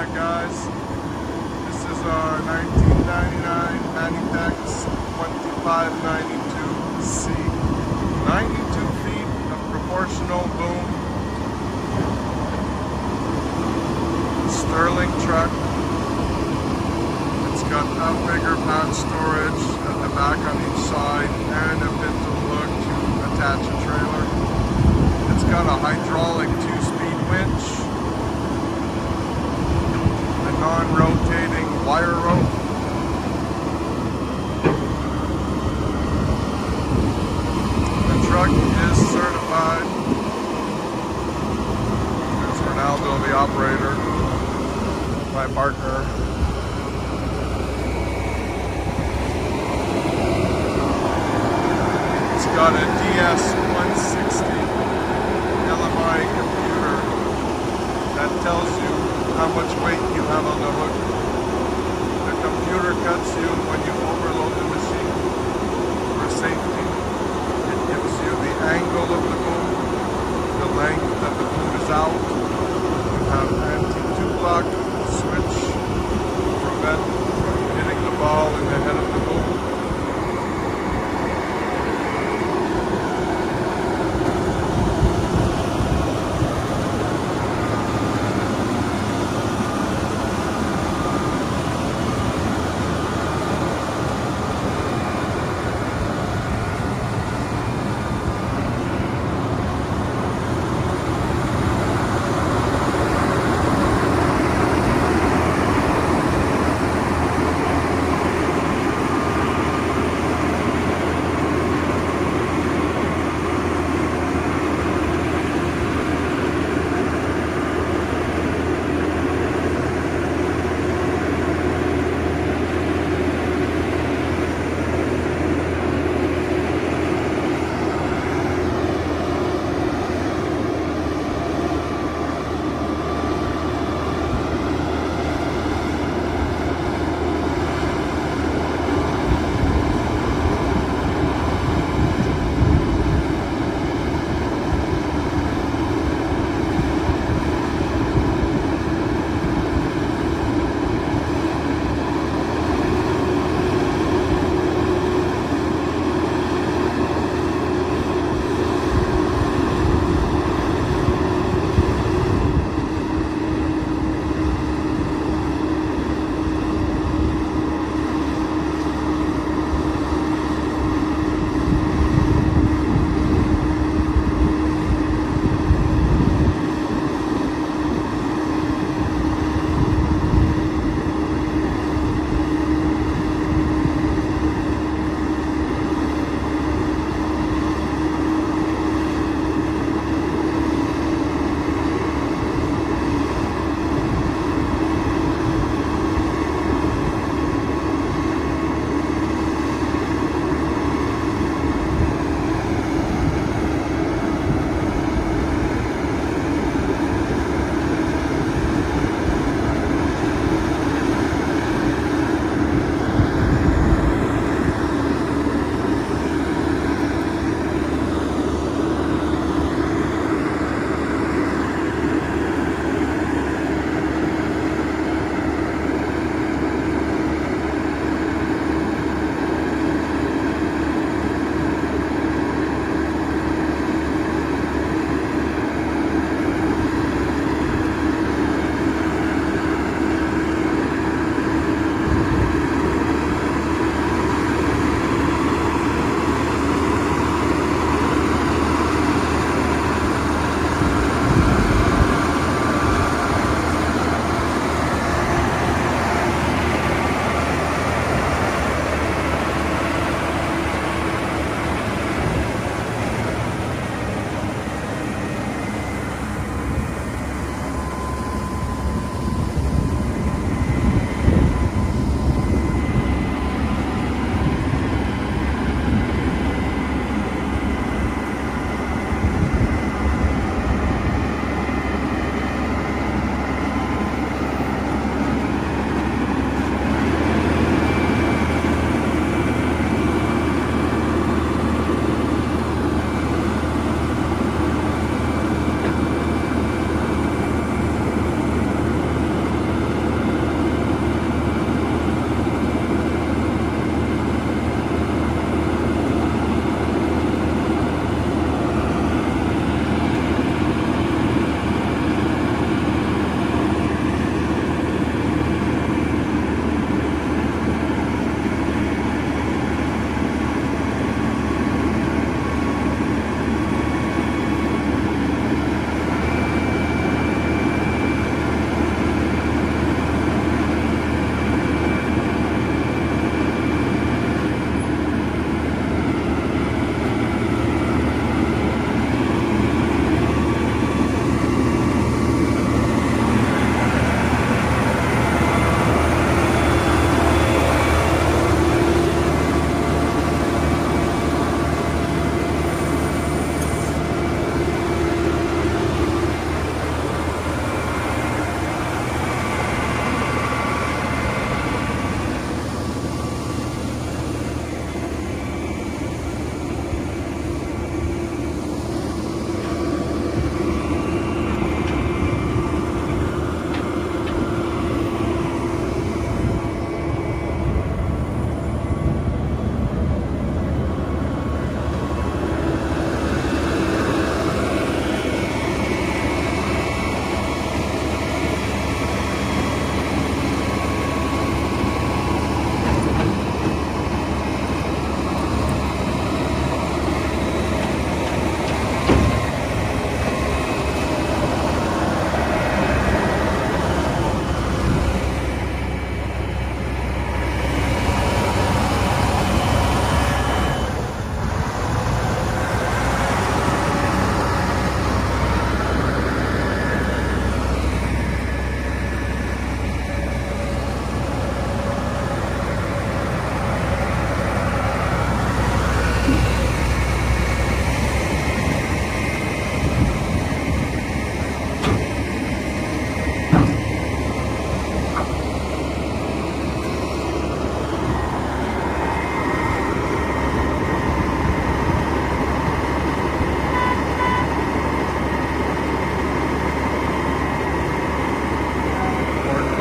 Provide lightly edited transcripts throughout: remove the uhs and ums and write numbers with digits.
Alright guys, this is our 1999 Manitex 2592C. 92 feet of proportional boom. Sterling truck. It's got outrigger pad storage at the back on each side and a pintle hook to attach a trailer. It's got a hydraulic 2-speed winch, a non-rotating wire rope, the truck is certified. There's Reynaldo, the operator, my partner. It's got a DS160 LMI computer that tells you how much weight you have on the hook. The computer cuts you when you overload the machine for safety. It gives you the angle of the boom, the length that the boom is out. You have anti-two-block switch to prevent from hitting the ball in the head of the boom.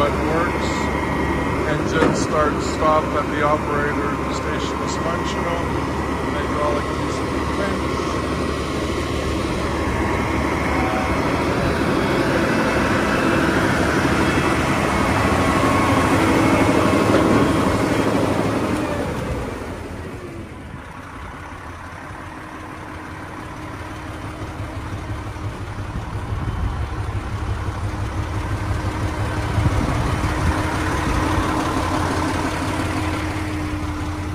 button works. Engine start stop at the operator. The station is functional. Hydraulic